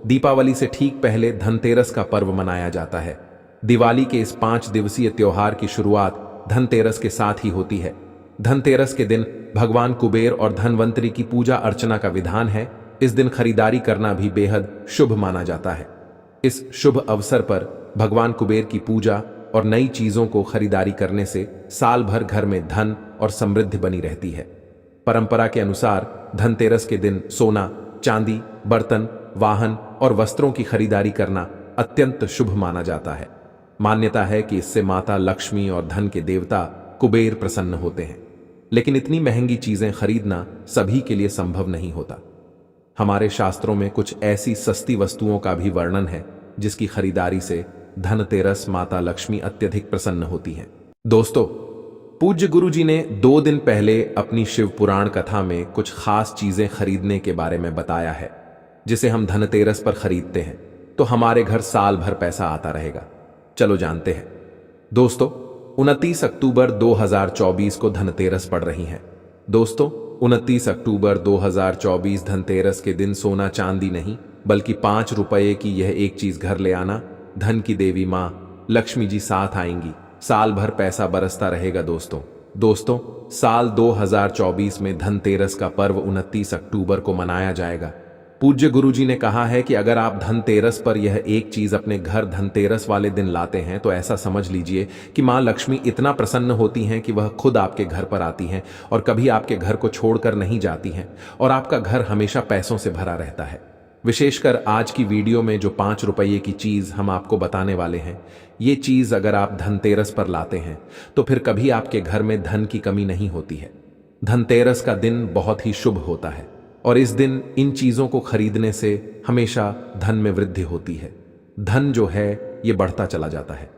दीपावली से ठीक पहले धनतेरस का पर्व मनाया जाता है। दिवाली के इस 5 दिवसीय त्योहार की शुरुआत धनतेरस के साथ ही होती है। धनतेरस के दिन भगवान कुबेर और धनवंतरी की पूजा अर्चना का विधान है। इस दिन खरीदारी करना भी बेहद शुभ माना जाता है। इस शुभ अवसर पर भगवान कुबेर की पूजा और नई चीजों को खरीदारी करने से साल भर घर में धन और समृद्धि बनी रहती है। परंपरा के अनुसार धनतेरस के दिन सोना, चांदी, बर्तन, वाहन और वस्त्रों की खरीदारी करना अत्यंत शुभ माना जाता है। मान्यता है कि इससे माता लक्ष्मी और धन के देवता कुबेर प्रसन्न होते हैं। लेकिन इतनी महंगी चीजें खरीदना सभी के लिए संभव नहीं होता। हमारे शास्त्रों में कुछ ऐसी सस्ती वस्तुओं का भी वर्णन है जिसकी खरीदारी से धनतेरस माता लक्ष्मी अत्यधिक प्रसन्न होती हैं। दोस्तों, पूज्य गुरु जी ने 2 दिन पहले अपनी शिव पुराण कथा में कुछ खास चीजें खरीदने के बारे में बताया है, जिसे हम धनतेरस पर खरीदते हैं तो हमारे घर साल भर पैसा आता रहेगा। चलो जानते हैं। दोस्तों, 29 अक्टूबर 2024 को धनतेरस पड़ रही है। दोस्तों, 29 अक्टूबर 2024 धनतेरस के दिन सोना चांदी नहीं बल्कि 5 रुपये की यह एक चीज घर ले आना। धन की देवी मां लक्ष्मी जी साथ आएंगी, साल भर पैसा बरसता रहेगा। दोस्तों, साल 2024 में धनतेरस का पर्व 29 अक्टूबर को मनाया जाएगा। पूज्य गुरु जी ने कहा है कि अगर आप धनतेरस पर यह एक चीज अपने घर धनतेरस वाले दिन लाते हैं तो ऐसा समझ लीजिए कि मां लक्ष्मी इतना प्रसन्न होती हैं कि वह खुद आपके घर पर आती हैं और कभी आपके घर को छोड़कर नहीं जाती हैं और आपका घर हमेशा पैसों से भरा रहता है। विशेषकर आज की वीडियो में जो 5 रुपये की चीज हम आपको बताने वाले हैं, ये चीज अगर आप धनतेरस पर लाते हैं तो फिर कभी आपके घर में धन की कमी नहीं होती है। धनतेरस का दिन बहुत ही शुभ होता है और इस दिन इन चीजों को खरीदने से हमेशा धन में वृद्धि होती है। धन जो है ये बढ़ता चला जाता है।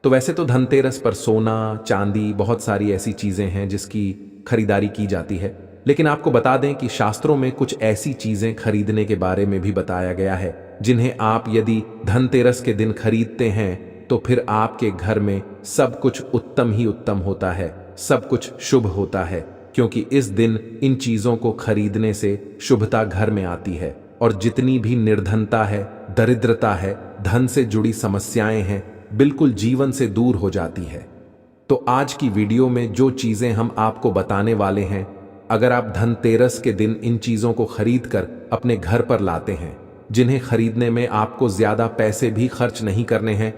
तो वैसे तो धनतेरस पर सोना, चांदी, बहुत सारी ऐसी चीजें हैं जिसकी खरीदारी की जाती है, लेकिन आपको बता दें कि शास्त्रों में कुछ ऐसी चीजें खरीदने के बारे में भी बताया गया है जिन्हें आप यदि धनतेरस के दिन खरीदते हैं तो फिर आपके घर में सब कुछ उत्तम ही उत्तम होता है, सब कुछ शुभ होता है, क्योंकि इस दिन इन चीजों को खरीदने से शुभता घर में आती है और जितनी भी निर्धनता है, दरिद्रता है, धन से जुड़ी समस्याएं हैं, बिल्कुल जीवन से दूर हो जाती है। तो आज की वीडियो में जो चीजें हम आपको बताने वाले हैं, अगर आप धनतेरस के दिन इन चीजों को खरीद कर अपने घर पर लाते हैं, जिन्हें खरीदने में आपको ज्यादा पैसे भी खर्च नहीं करने हैं,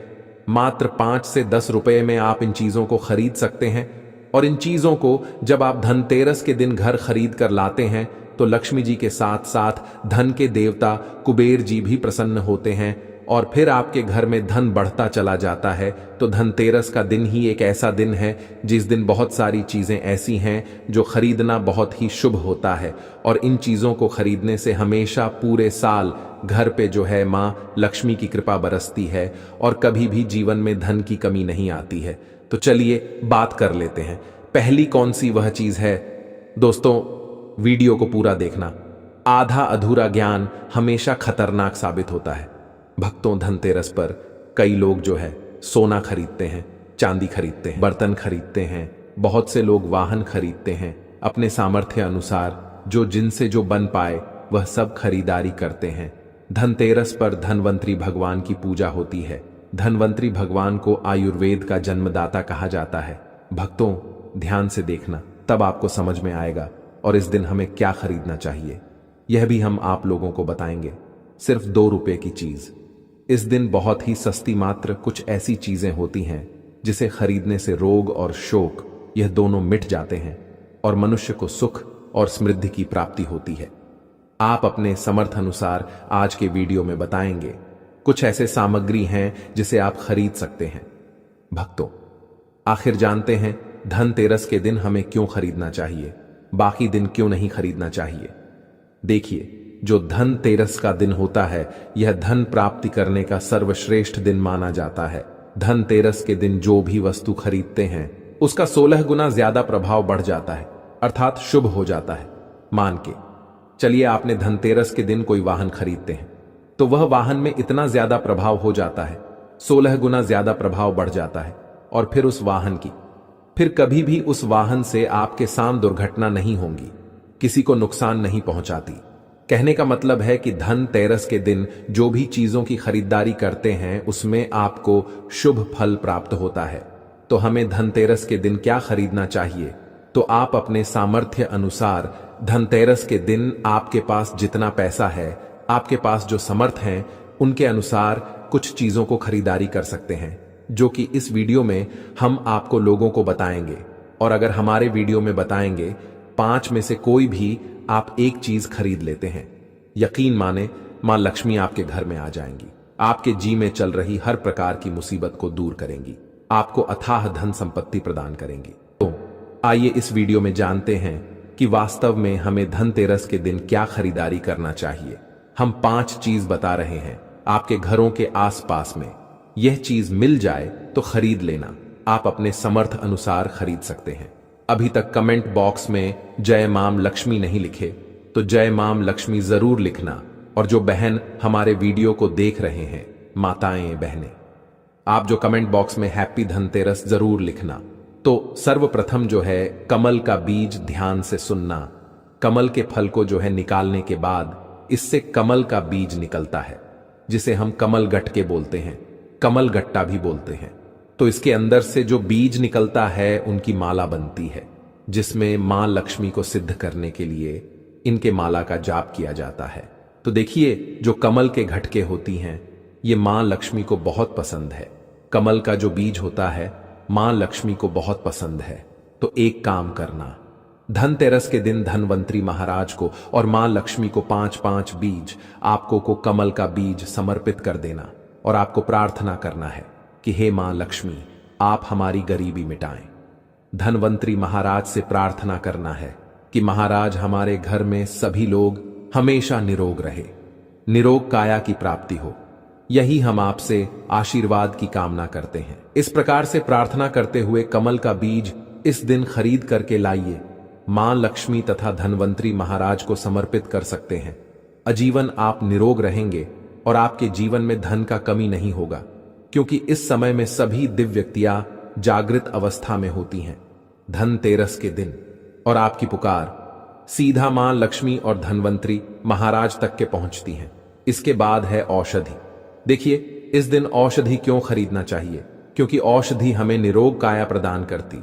मात्र 5 से 10 रुपए में आप इन चीजों को खरीद सकते हैं। और इन चीजों को जब आप धनतेरस के दिन घर खरीद कर लाते हैं तो लक्ष्मी जी के साथ साथ धन के देवता कुबेर जी भी प्रसन्न होते हैं और फिर आपके घर में धन बढ़ता चला जाता है। तो धनतेरस का दिन ही एक ऐसा दिन है जिस दिन बहुत सारी चीजें ऐसी हैं जो खरीदना बहुत ही शुभ होता है और इन चीजों को खरीदने से हमेशा पूरे साल घर पे जो है मां लक्ष्मी की कृपा बरसती है और कभी भी जीवन में धन की कमी नहीं आती है। तो चलिए बात कर लेते हैं। पहली कौन सी वह चीज है? दोस्तों, वीडियो को पूरा देखना। आधा अधूरा ज्ञान हमेशा खतरनाक साबित होता है। भक्तों, धनतेरस पर कई लोग जो है सोना खरीदते हैं, चांदी खरीदते हैं, बर्तन खरीदते हैं, बहुत से लोग वाहन खरीदते हैं। अपने सामर्थ्य अनुसार जो जिनसे जो बन पाए वह सब खरीदारी करते हैं। धनतेरस पर धनवंतरी भगवान की पूजा होती है। धनवंतरी भगवान को आयुर्वेद का जन्मदाता कहा जाता है। भक्तों, ध्यान से देखना, तब आपको समझ में आएगा और इस दिन हमें क्या खरीदना चाहिए यह भी हम आप लोगों को बताएंगे। सिर्फ 2 रुपए की चीज। इस दिन बहुत ही सस्ती मात्र कुछ ऐसी चीजें होती हैं जिसे खरीदने से रोग और शोक यह दोनों मिट जाते हैं और मनुष्य को सुख और समृद्धि की प्राप्ति होती है। आप अपने समर्थ अनुसार आज के वीडियो में बताएंगे कुछ ऐसे सामग्री हैं जिसे आप खरीद सकते हैं। भक्तों, आखिर जानते हैं धनतेरस के दिन हमें क्यों खरीदना चाहिए, बाकी दिन क्यों नहीं खरीदना चाहिए। देखिए, जो धनतेरस का दिन होता है यह धन प्राप्ति करने का सर्वश्रेष्ठ दिन माना जाता है। धनतेरस के दिन जो भी वस्तु खरीदते हैं उसका 16 गुना ज्यादा प्रभाव बढ़ जाता है, अर्थात शुभ हो जाता है। मान के चलिए, आपने धनतेरस के दिन कोई वाहन खरीदते हैं तो वह वाहन में इतना ज्यादा प्रभाव हो जाता है, 16 गुना ज्यादा प्रभाव बढ़ जाता है और फिर उस वाहन की फिर कभी भी उस वाहन से आपके साथ दुर्घटना नहीं होंगी, किसी को नुकसान नहीं पहुंचाती। कहने का मतलब है कि धनतेरस के दिन जो भी चीजों की खरीदारी करते हैं उसमें आपको शुभ फल प्राप्त होता है। तो हमें धनतेरस के दिन क्या खरीदना चाहिए? तो आप अपने सामर्थ्य अनुसार धनतेरस के दिन आपके पास जितना पैसा है, आपके पास जो समर्थ हैं, उनके अनुसार कुछ चीजों को खरीदारी कर सकते हैं, जो कि इस वीडियो में हम आपको लोगों को बताएंगे। और अगर हमारे वीडियो में बताएंगे 5 में से कोई भी आप एक चीज खरीद लेते हैं, यकीन माने मां लक्ष्मी आपके घर में आ जाएंगी, आपके जी में चल रही हर प्रकार की मुसीबत को दूर करेंगी, आपको अथाह धन संपत्ति प्रदान करेंगी। तो आइए इस वीडियो में जानते हैं कि वास्तव में हमें धनतेरस के दिन क्या खरीदारी करना चाहिए। हम 5 चीज बता रहे हैं, आपके घरों के आसपास में यह चीज मिल जाए तो खरीद लेना। आप अपने समर्थ अनुसार खरीद सकते हैं। अभी तक कमेंट बॉक्स में जय माम लक्ष्मी नहीं लिखे तो जय माम लक्ष्मी जरूर लिखना। और जो बहन हमारे वीडियो को देख रहे हैं, माताएं बहनें, आप जो कमेंट बॉक्स में हैप्पी धनतेरस जरूर लिखना। तो सर्वप्रथम जो है कमल का बीज ध्यान से सुनना। कमल के फल को जो है निकालने के बाद इससे कमल का बीज निकलता है, जिसे हम कमल गट्टे बोलते हैं, कमल गट्टा भी बोलते हैं। तो इसके अंदर से जो बीज निकलता है उनकी माला बनती है, जिसमें मां लक्ष्मी को सिद्ध करने के लिए इनके माला का जाप किया जाता है। तो देखिए, जो कमल के घटके होती हैं ये मां लक्ष्मी को बहुत पसंद है। कमल का जो बीज होता है मां लक्ष्मी को बहुत पसंद है। तो एक काम करना, धनतेरस के दिन धनवंतरी महाराज को और मां लक्ष्मी को 5-5 बीज आपको को कमल का बीज समर्पित कर देना। और आपको प्रार्थना करना है कि हे मां लक्ष्मी, आप हमारी गरीबी मिटाएं। धनवंतरी महाराज से प्रार्थना करना है कि महाराज हमारे घर में सभी लोग हमेशा निरोग रहे, निरोग काया की प्राप्ति हो। यही हम आपसे आशीर्वाद की कामना करते हैं। इस प्रकार से प्रार्थना करते हुए कमल का बीज इस दिन खरीद करके लाइए, मां लक्ष्मी तथा धनवंतरी महाराज को समर्पित कर सकते हैं। आजीवन आप निरोग रहेंगे और आपके जीवन में धन का कमी नहीं होगा, क्योंकि इस समय में सभी दिव्य व्यक्तियां जागृत अवस्था में होती हैं धनतेरस के दिन। और आपकी पुकार सीधा मां लक्ष्मी और धनवंतरी महाराज तक के पहुंचती हैं। इसके बाद है औषधि। देखिए, इस दिन औषधि क्यों खरीदना चाहिए? क्योंकि औषधि हमें निरोग काया प्रदान करती,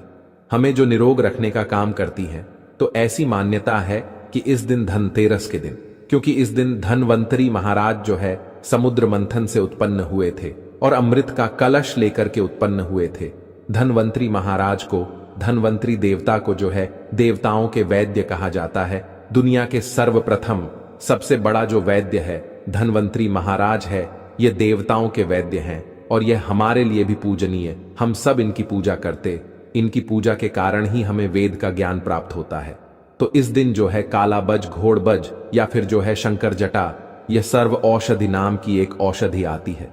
हमें जो निरोग रखने का काम करती है। तो ऐसी मान्यता है कि इस दिन धनतेरस के दिन, क्योंकि इस दिन धनवंतरी महाराज जो है समुद्र मंथन से उत्पन्न हुए थे और अमृत का कलश लेकर के उत्पन्न हुए थे। धनवंतरी महाराज को, धनवंतरी देवता को जो है देवताओं के वैद्य कहा जाता है। दुनिया के सर्वप्रथम सबसे बड़ा जो वैद्य है धनवंतरी महाराज है। ये देवताओं के वैद्य हैं और यह हमारे लिए भी पूजनीय। हम सब इनकी पूजा करते, इनकी पूजा के कारण ही हमें वेद का ज्ञान प्राप्त होता है। तो इस दिन जो है कालाबज, घोड़बज या फिर जो है शंकर जटा, यह सर्व औषधि नाम की एक औषधि आती है।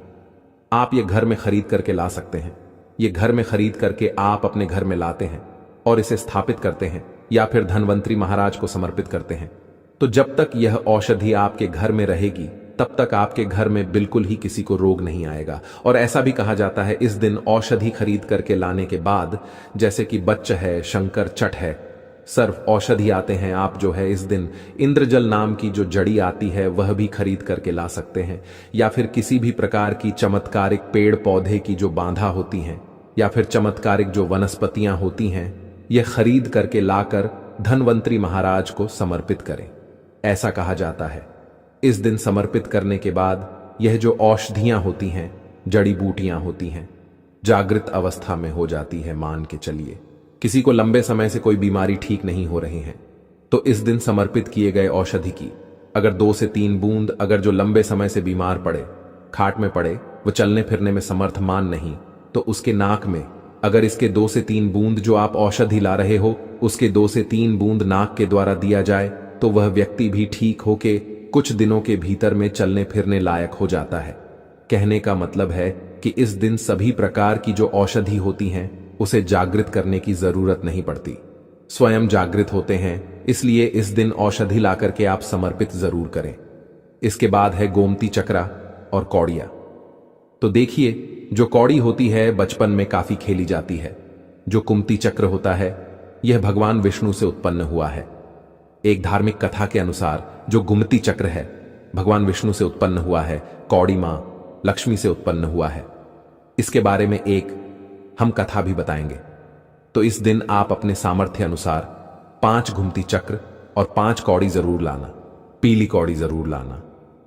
आप ये घर में खरीद करके ला सकते हैं। ये घर में खरीद करके आप अपने घर में लाते हैं और इसे स्थापित करते हैं या फिर धनवंतरी महाराज को समर्पित करते हैं। तो जब तक यह औषधि आपके घर में रहेगी तब तक आपके घर में बिल्कुल ही किसी को रोग नहीं आएगा। और ऐसा भी कहा जाता है इस दिन औषधि खरीद करके लाने के बाद, जैसे कि बच्च है, शंकर चट है, सर्व औषधि आते हैं, आप जो है इस दिन इंद्रजल नाम की जो जड़ी आती है वह भी खरीद करके ला सकते हैं। या फिर किसी भी प्रकार की चमत्कारिक पेड़ पौधे की जो बांधा होती हैं या फिर चमत्कारिक जो वनस्पतियां होती हैं, यह खरीद करके लाकर धनवंतरी महाराज को समर्पित करें। ऐसा कहा जाता है इस दिन समर्पित करने के बाद यह जो औषधियां होती हैं, जड़ी बूटियां होती हैं, जागृत अवस्था में हो जाती है। मान के चलिए किसी को लंबे समय से कोई बीमारी ठीक नहीं हो रही है, तो इस दिन समर्पित किए गए औषधि की अगर 2 से 3 बूंद, अगर जो लंबे समय से बीमार पड़े, खाट में पड़े, वो चलने फिरने में समर्थमान नहीं, तो उसके नाक में अगर इसके 2 से 3 बूंद जो आप औषधि ला रहे हो उसके 2 से 3 बूंद नाक के द्वारा दिया जाए तो वह व्यक्ति भी ठीक होके कुछ दिनों के भीतर में चलने फिरने लायक हो जाता है। कहने का मतलब है कि इस दिन सभी प्रकार की जो औषधि होती हैं उसे जागृत करने की जरूरत नहीं पड़ती, स्वयं जागृत होते हैं। इसलिए इस दिन औषधि लाकर के आप समर्पित जरूर करें। इसके बाद है गोमती चक्रा और कौड़िया। तो देखिए, जो कौड़ी होती है बचपन में काफी खेली जाती है। जो कुमती चक्र होता है यह भगवान विष्णु से उत्पन्न हुआ है। एक धार्मिक कथा के अनुसार जो गोमती चक्र है भगवान विष्णु से उत्पन्न हुआ है, कौड़ी मां लक्ष्मी से उत्पन्न हुआ है। इसके बारे में एक हम कथा भी बताएंगे। तो इस दिन आप अपने सामर्थ्य अनुसार 5 घुमती चक्र और 5 कौड़ी जरूर लाना। पीली कौड़ी जरूर लाना।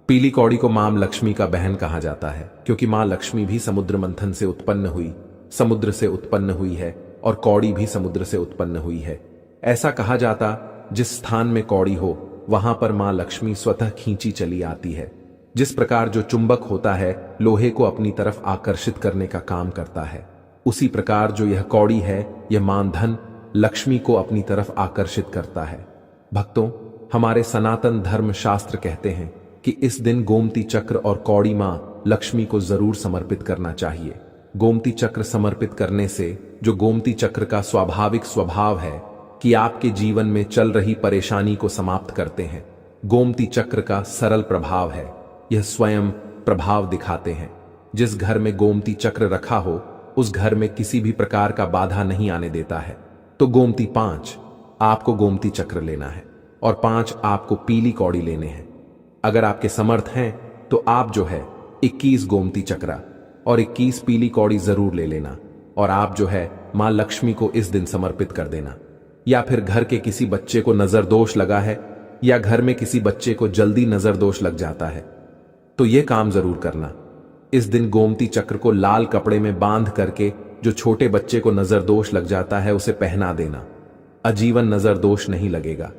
पीली कौड़ी को मां लक्ष्मी का बहन कहा जाता है, क्योंकि मां लक्ष्मी भी समुद्र मंथन से उत्पन्न हुई, समुद्र से उत्पन्न हुई है, और कौड़ी भी समुद्र से उत्पन्न हुई है। ऐसा कहा जाता जिस स्थान में कौड़ी हो वहां पर मां लक्ष्मी स्वतः खींची चली आती है। जिस प्रकार जो चुंबक होता है लोहे को अपनी तरफ आकर्षित करने का काम करता है, उसी प्रकार जो यह कौड़ी है यह मां धन लक्ष्मी को अपनी तरफ आकर्षित करता है। भक्तों, हमारे सनातन धर्म शास्त्र कहते हैं कि इस दिन गोमती चक्र और कौड़ी मां लक्ष्मी को जरूर समर्पित करना चाहिए। गोमती चक्र समर्पित करने से जो गोमती चक्र का स्वाभाविक स्वभाव है कि आपके जीवन में चल रही परेशानी को समाप्त करते हैं। गोमती चक्र का सरल प्रभाव है, यह स्वयं प्रभाव दिखाते हैं। जिस घर में गोमती चक्र रखा हो उस घर में किसी भी प्रकार का बाधा नहीं आने देता है। तो गोमती 5 आपको गोमती चक्र लेना है और 5 आपको पीली कौड़ी लेने हैं। अगर आपके समर्थ हैं तो आप जो है 21 गोमती चक्रा और 21 पीली कौड़ी जरूर ले लेना, और आप जो है मां लक्ष्मी को इस दिन समर्पित कर देना। या फिर घर के किसी बच्चे को नजर दोष लगा है या घर में किसी बच्चे को जल्दी नजर दोष लग जाता है तो यह काम जरूर करना। इस दिन गोमती चक्र को लाल कपड़े में बांध करके जो छोटे बच्चे को नजर दोष लग जाता है उसे पहना देना। आजीवन नजर दोष नहीं लगेगा।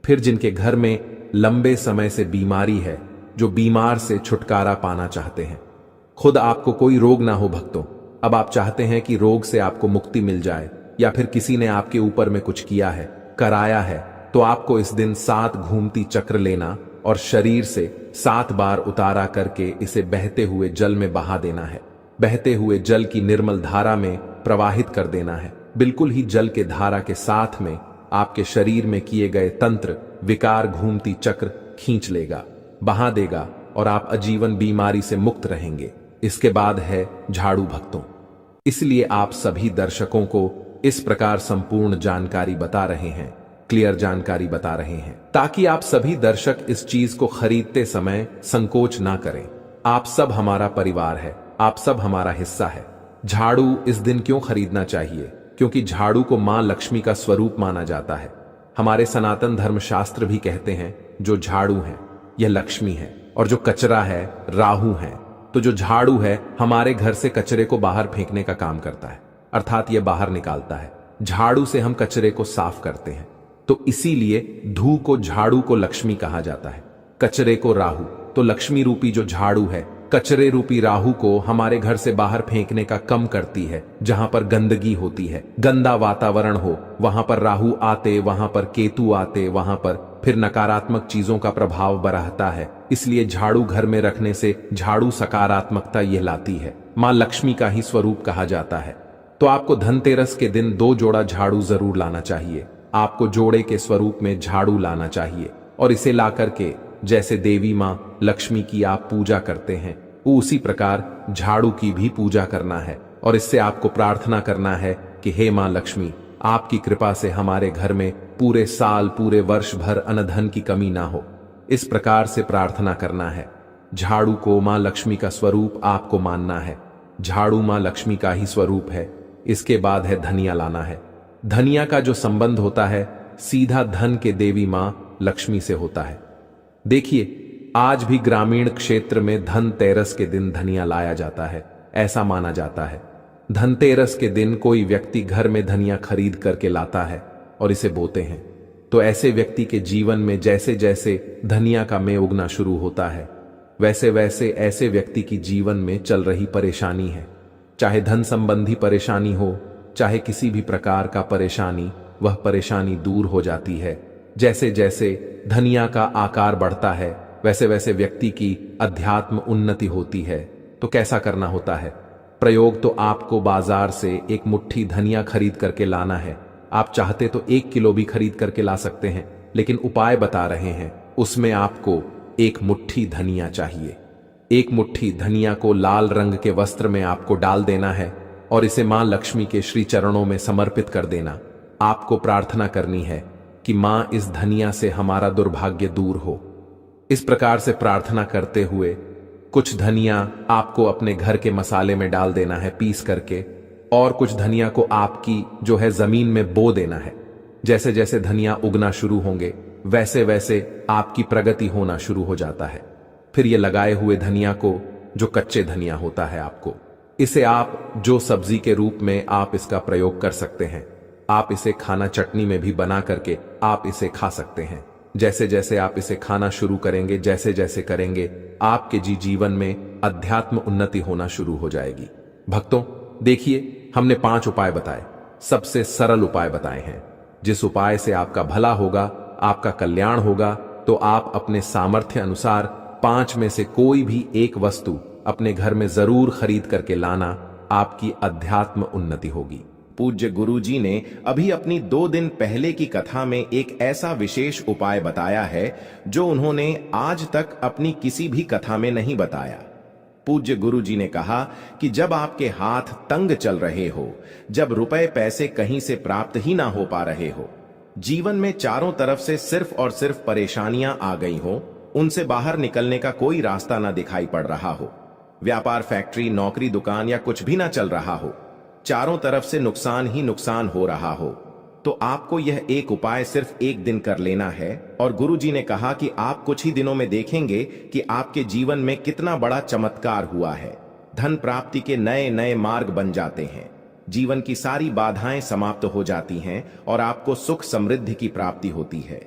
फिर जिनके घर में लंबे समय से बीमारी है, जो बीमार से छुटकारा पाना चाहते हैं, खुद आपको कोई रोग ना हो भक्तों, अब आप चाहते हैं कि रोग से आपको मुक्ति मिल जाए, या फिर किसी ने आपके ऊपर में कुछ किया है, कराया है, तो आपको इस दिन 7 घूमती चक्र लेना और शरीर से 7 बार उतारा करके इसे बहते हुए जल में बहा देना है। बहते हुए जल की निर्मल धारा में प्रवाहित कर देना है। बिल्कुल ही जल के धारा के साथ में आपके शरीर में किए गए तंत्र विकार घूमती चक्र खींच लेगा, बहा देगा, और आप आजीवन बीमारी से मुक्त रहेंगे। इसके बाद है झाड़ू भक्तों। इसलिए आप सभी दर्शकों को इस प्रकार संपूर्ण जानकारी बता रहे हैं, क्लियर जानकारी बता रहे हैं, ताकि आप सभी दर्शक इस चीज को खरीदते समय संकोच ना करें। आप सब हमारा परिवार है, आप सब हमारा हिस्सा है। झाड़ू इस दिन क्यों खरीदना चाहिए? क्योंकि झाड़ू को मां लक्ष्मी का स्वरूप माना जाता है। हमारे सनातन धर्म शास्त्र भी कहते हैं जो झाड़ू है यह लक्ष्मी है, और जो कचरा है राहु है। तो जो झाड़ू है हमारे घर से कचरे को बाहर फेंकने का काम करता है, अर्थात यह बाहर निकालता है। झाड़ू से हम कचरे को साफ करते हैं, तो इसीलिए धू को झाड़ू को लक्ष्मी कहा जाता है, कचरे को राहु। तो लक्ष्मी रूपी जो झाड़ू है कचरे रूपी राहु को हमारे घर से बाहर फेंकने का कम करती है। जहां पर गंदगी होती है, गंदा वातावरण हो, वहां पर राहु आते, वहां पर केतु आते, वहां पर फिर नकारात्मक चीजों का प्रभाव बढ़ता है। इसलिए झाड़ू घर में रखने से झाड़ू सकारात्मकता यह लाती है। मां लक्ष्मी का ही स्वरूप कहा जाता है। तो आपको धनतेरस के दिन 2 जोड़ा झाड़ू जरूर लाना चाहिए। आपको जोड़े के स्वरूप में झाड़ू लाना चाहिए, और इसे ला करके जैसे देवी मां लक्ष्मी की आप पूजा करते हैं उसी प्रकार झाड़ू की भी पूजा करना है। और इससे आपको प्रार्थना करना है कि हे मां लक्ष्मी, आपकी कृपा से हमारे घर में पूरे साल पूरे वर्ष भर अन्न की कमी ना हो। इस प्रकार से प्रार्थना करना है। झाड़ू को मां लक्ष्मी का स्वरूप आपको मानना है। झाड़ू मां लक्ष्मी का ही स्वरूप है। इसके बाद है धनिया लाना है। धनिया का जो संबंध होता है सीधा धन के देवी मां लक्ष्मी से होता है। देखिए, आज भी ग्रामीण क्षेत्र में धनतेरस के दिन धनिया लाया जाता है। ऐसा माना जाता है धनतेरस के दिन कोई व्यक्ति घर में धनिया खरीद करके लाता है और इसे बोते हैं, तो ऐसे व्यक्ति के जीवन में जैसे जैसे धनिया का मेह उगना शुरू होता है वैसे वैसे ऐसे व्यक्ति की जीवन में चल रही परेशानी है, चाहे धन संबंधी परेशानी हो, चाहे किसी भी प्रकार का परेशानी, वह परेशानी दूर हो जाती है। जैसे जैसे धनिया का आकार बढ़ता है वैसे वैसे व्यक्ति की अध्यात्म उन्नति होती है। तो कैसा करना होता है? प्रयोग तो आपको बाजार से 1 मुट्ठी धनिया खरीद करके लाना है। आप चाहते तो 1 किलो भी खरीद करके ला सकते हैं, लेकिन उपाय बता रहे हैं। उसमें आपको 1 मुट्ठी धनिया चाहिए। 1 मुट्ठी धनिया को लाल रंग के वस्त्र में आपको डाल देना है और इसे मां लक्ष्मी के श्री चरणों में समर्पित कर देना। आपको प्रार्थना करनी है कि मां इस धनिया से हमारा दुर्भाग्य दूर हो। इस प्रकार से प्रार्थना करते हुए कुछ धनिया आपको अपने घर के मसाले में डाल देना है पीस करके, और कुछ धनिया को आपकी जो है जमीन में बो देना है। जैसे जैसे धनिया उगना शुरू होंगे वैसे वैसे आपकी प्रगति होना शुरू हो जाता है। फिर ये लगाए हुए धनिया को, जो कच्चे धनिया होता है, आपको इसे आप जो सब्जी के रूप में आप इसका प्रयोग कर सकते हैं। आप इसे खाना चटनी में भी बना करके आप इसे खा सकते हैं। जैसे जैसे आप इसे खाना शुरू करेंगे, जैसे जैसे करेंगे, आपके जीवन में अध्यात्म उन्नति होना शुरू हो जाएगी। भक्तों, देखिए, हमने 5 उपाय बताए, सबसे सरल उपाय बताए हैं। जिस उपाय से आपका भला होगा, आपका कल्याण होगा, तो आप अपने सामर्थ्य अनुसार 5 में से कोई भी एक वस्तु अपने घर में जरूर खरीद करके लाना। आपकी अध्यात्म उन्नति होगी। पूज्य गुरुजी ने अभी अपनी 2 दिन पहले की कथा में एक ऐसा विशेष उपाय बताया है जो उन्होंने आज तक अपनी किसी भी कथा में नहीं बताया। पूज्य गुरुजी ने कहा कि जब आपके हाथ तंग चल रहे हो, जब रुपए पैसे कहीं से प्राप्त ही ना हो पा रहे हो, जीवन में चारों तरफ से सिर्फ और सिर्फ परेशानियां आ गई हो, उनसे बाहर निकलने का कोई रास्ता ना दिखाई पड़ रहा हो, व्यापार, फैक्ट्री, नौकरी, दुकान या कुछ भी ना चल रहा हो, चारों तरफ से नुकसान ही नुकसान हो रहा हो, तो आपको यह एक उपाय सिर्फ एक दिन कर लेना है। और गुरुजी ने कहा कि आप कुछ ही दिनों में देखेंगे कि आपके जीवन में कितना बड़ा चमत्कार हुआ है। धन प्राप्ति के नए नए मार्ग बन जाते हैं, जीवन की सारी बाधाएं समाप्त हो जाती हैं और आपको सुख समृद्धि की प्राप्ति होती है।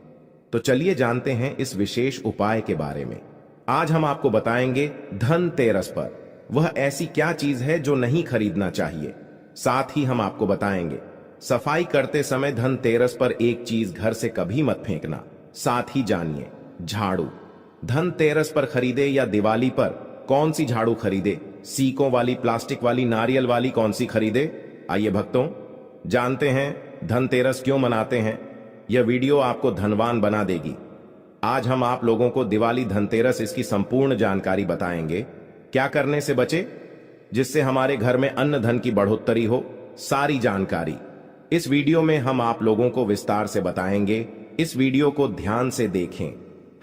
तो चलिए जानते हैं इस विशेष उपाय के बारे में। आज हम आपको बताएंगे धनतेरस पर वह ऐसी क्या चीज है जो नहीं खरीदना चाहिए। साथ ही हम आपको बताएंगे सफाई करते समय धनतेरस पर एक चीज घर से कभी मत फेंकना। साथ ही जानिए झाड़ू धनतेरस पर खरीदे या दिवाली पर कौन सी झाड़ू खरीदे, सीकों वाली, प्लास्टिक वाली, नारियल वाली, कौन सी खरीदे। आइए भक्तों, जानते हैं धनतेरस क्यों मनाते हैं। यह वीडियो आपको धनवान बना देगी। आज हम आप लोगों को दिवाली, धनतेरस, इसकी संपूर्ण जानकारी बताएंगे। क्या करने से बचे जिससे हमारे घर में अन्न धन की बढ़ोतरी हो, सारी जानकारी इस वीडियो में हम आप लोगों को विस्तार से बताएंगे। इस वीडियो को ध्यान से देखें।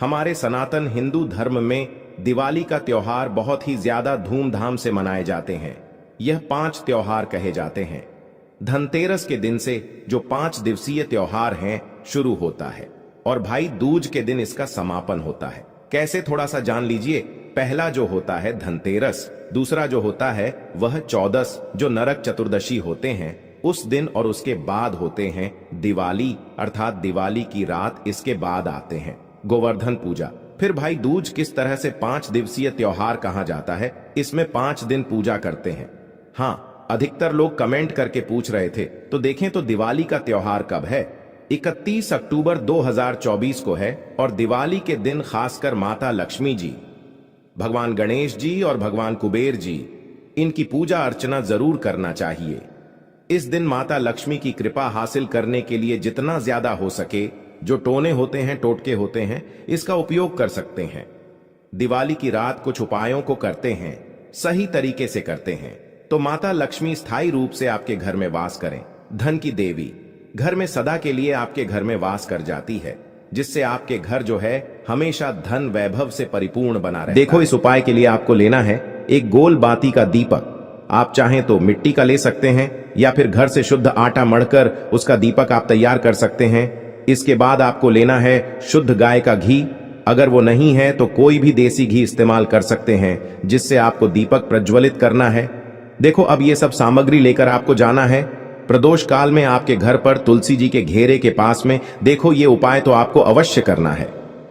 हमारे सनातन हिंदू धर्म में दिवाली का त्योहार बहुत ही ज्यादा धूमधाम से मनाए जाते हैं। यह 5 त्योहार कहे जाते हैं। धनतेरस के दिन से जो 5 दिवसीय त्योहार हैं शुरू होता है और भाई दूज के दिन इसका समापन होता है। कैसे, थोड़ा सा जान लीजिए। पहला जो होता है धनतेरस, दूसरा जो होता है वह चौदस, जो नरक चतुर्दशी होते हैं उस दिन, और उसके बाद होते हैं दिवाली, अर्थात दिवाली की रात। इसके बाद आते हैं गोवर्धन पूजा। फिर भाई दूज किस तरह से 5 दिवसीय त्योहार कहा जाता है, इसमें 5 दिन पूजा करते हैं। हाँ, अधिकतर लोग कमेंट करके पूछ रहे थे, तो देखें तो दिवाली का त्योहार कब है। 31 अक्टूबर 2024 को है और दिवाली के दिन खासकर माता लक्ष्मी जी, भगवान गणेश जी और भगवान कुबेर जी, इनकी पूजा अर्चना जरूर करना चाहिए। इस दिन माता लक्ष्मी की कृपा हासिल करने के लिए जितना ज्यादा हो सके, जो टोने होते हैं, टोटके होते हैं, इसका उपयोग कर सकते हैं। दिवाली की रात कुछ उपायों को करते हैं, सही तरीके से करते हैं, तो माता लक्ष्मी स्थायी रूप से आपके घर में वास करें। धन की देवी घर में सदा के लिए आपके घर में वास कर जाती है, जिससे आपके घर जो है हमेशा धन वैभव से परिपूर्ण बना रहे। देखो, इस उपाय के लिए आपको लेना है एक गोल बाती का दीपक। आप चाहें तो मिट्टी का ले सकते हैं या फिर घर से शुद्ध आटा मढ़कर उसका दीपक आप तैयार कर सकते हैं। इसके बाद आपको लेना है शुद्ध गाय का घी। अगर वो नहीं है तो कोई भी देसी घी इस्तेमाल कर सकते हैं, जिससे आपको दीपक प्रज्वलित करना है। देखो, अब ये सब सामग्री लेकर आपको जाना है प्रदोष काल में आपके घर पर तुलसी जी के घेरे के पास में। देखो, ये उपाय तो आपको अवश्य करना है।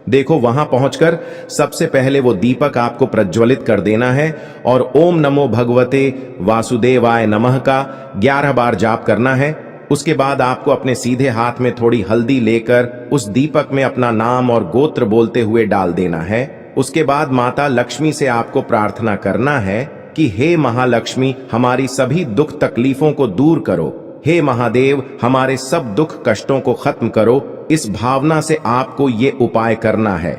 देखो, वहां पहुंचकर सबसे पहले वो दीपक आपको प्रज्वलित कर देना है और ओम नमो भगवते वासुदेवाय नमः का 11 बार जाप करना है। उसके बाद आपको अपने सीधे हाथ में थोड़ी हल्दी लेकर उस दीपक में अपना नाम और गोत्र बोलते हुए डाल देना है। उसके बाद माता लक्ष्मी से आपको प्रार्थना करना है कि हे महालक्ष्मी, हमारी सभी दुख तकलीफों को दूर करो। हे महादेव, हमारे सब दुख कष्टों को खत्म करो। इस भावना से आपको ये उपाय करना है।